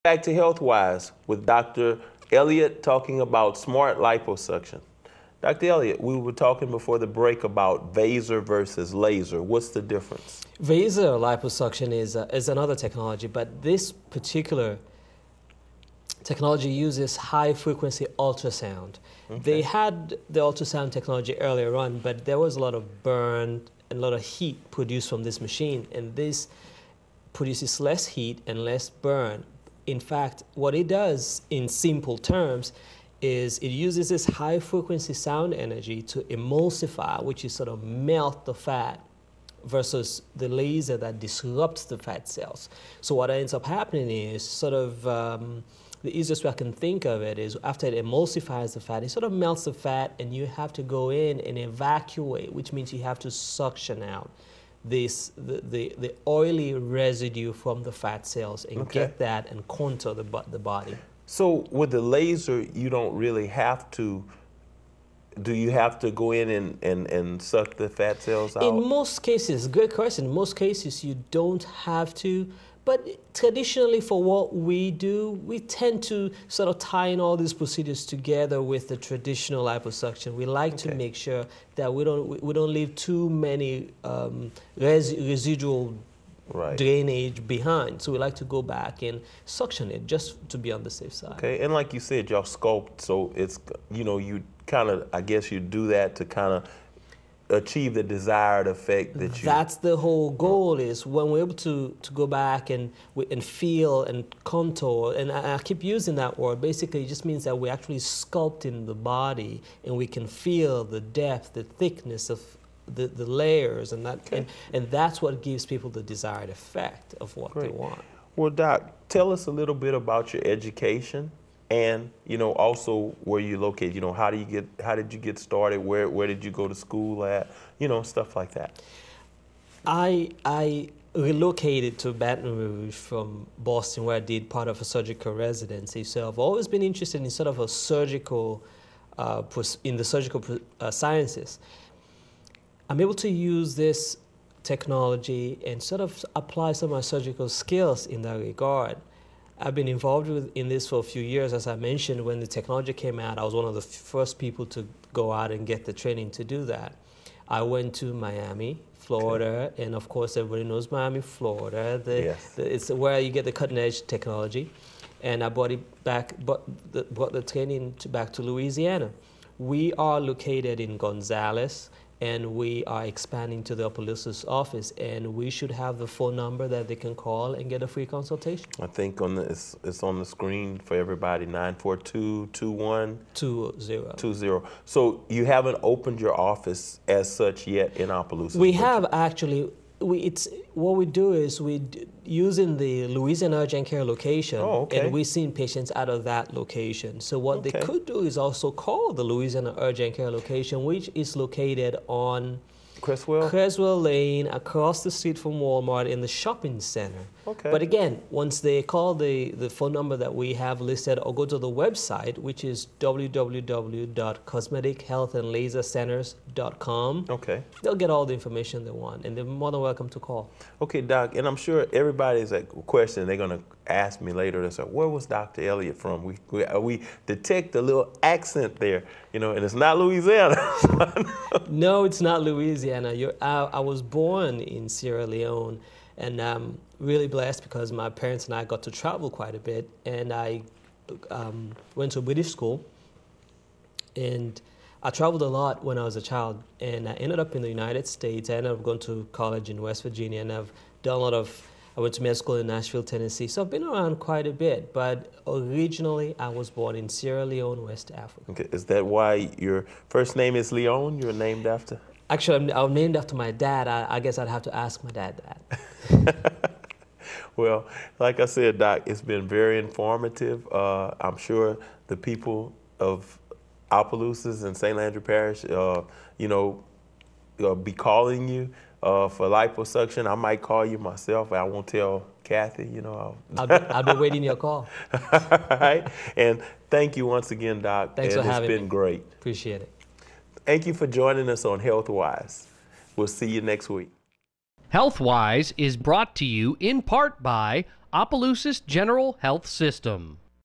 Back to Healthwise with Dr. Elliott talking about smart liposuction. Dr. Elliott, we were talking before the break about vaser versus laser. What's the difference? Vaser liposuction is another technology, but this particular technology uses high-frequency ultrasound. Okay. They had the ultrasound technology earlier on, but there was a lot of burn and a lot of heat produced from this machine, and this produces less heat and less burn. In fact, what it does, in simple terms, is it uses this high-frequency sound energy to emulsify, which is sort of melt the fat, versus the laser that disrupts the fat cells. So what ends up happening is sort of, the easiest way I can think of it is after it emulsifies the fat, it sort of melts the fat, and you have to go in and evacuate, which means you have to suction out the oily residue from the fat cells and get that and contour the body. So with the laser, you don't really have to, do you have to go in and suck the fat cells out? In most cases, great question, in most cases you don't have to, but traditionally for what we do, we tend to sort of tie in all these procedures together with the traditional liposuction. We like to make sure that we don't leave too many residual drainage behind. So we like to go back and suction it just to be on the safe side. Okay, and like you said, y'all sculpt, so it's, you know, you kind of, I guess you do that to kind of achieve the desired effect that you... That's the whole goal, is when we're able to go back and feel and contour, and I keep using that word, basically it just means that we're actually sculpting the body and we can feel the depth, the thickness of the layers, and that, and that's what gives people the desired effect of what they want. Well, Doc, tell us a little bit about your education. And, you know, also where you located, you know, how did you get started? Where did you go to school at? You know, stuff like that. I relocated to Baton Rouge from Boston, where I did part of a surgical residency. So I've always been interested in sort of a surgical, in the surgical sciences. I'm able to use this technology and sort of apply some of my surgical skills in that regard. I've been involved in this for a few years. As I mentioned, when the technology came out, I was one of the first people to go out and get the training to do that. I went to Miami, Florida, and of course everybody knows Miami, Florida. It's where you get the cutting edge technology. And I brought it back, brought the training back to Louisiana. We are located in Gonzales, and we are expanding to the Opelousas office, and we should have the phone number that they can call and get a free consultation. I think it's on the screen for everybody, 942-21-20. So you haven't opened your office as such yet in Opelousas? We have actually. What we do is using the Louisiana Urgent Care location, and we're seeing patients out of that location. So what they could do is also call the Louisiana Urgent Care location, which is located on Creswell Lane, across the street from Walmart in the shopping center. But again, once they call the phone number that we have listed, or go to the website, which is www.cosmetic-health-and-lasercenters.com, they'll get all the information they want, and they're more than welcome to call. Okay, Doc, and I'm sure everybody's like question they're going to ask me later. They say, where was Dr. Elliott from? We detect a little accent there, you know, and it's not Louisiana. No, it's not Louisiana. I was born in Sierra Leone, and I'm really blessed because my parents and I got to travel quite a bit, and I went to a British school, and I traveled a lot when I was a child, and I ended up in the United States. I ended up going to college in West Virginia, and I've done a lot of, I went to med school in Nashville, Tennessee, so I've been around quite a bit, but originally I was born in Sierra Leone, West Africa. Okay, is that why your first name is Leone? You're named after? Actually, I'm named after my dad. I guess I'd have to ask my dad that. Well, like I said, Doc, it's been very informative. I'm sure the people of Opelousas and St. Landry Parish, you know, be calling you for liposuction. I might call you myself. I won't tell Kathy, you know. I'll be waiting your call. All right. And thank you once again, Doc. Thanks for having me. It's been great. Appreciate it. Thank you for joining us on Healthwise. We'll see you next week. Healthwise is brought to you in part by Opelousas General Health System.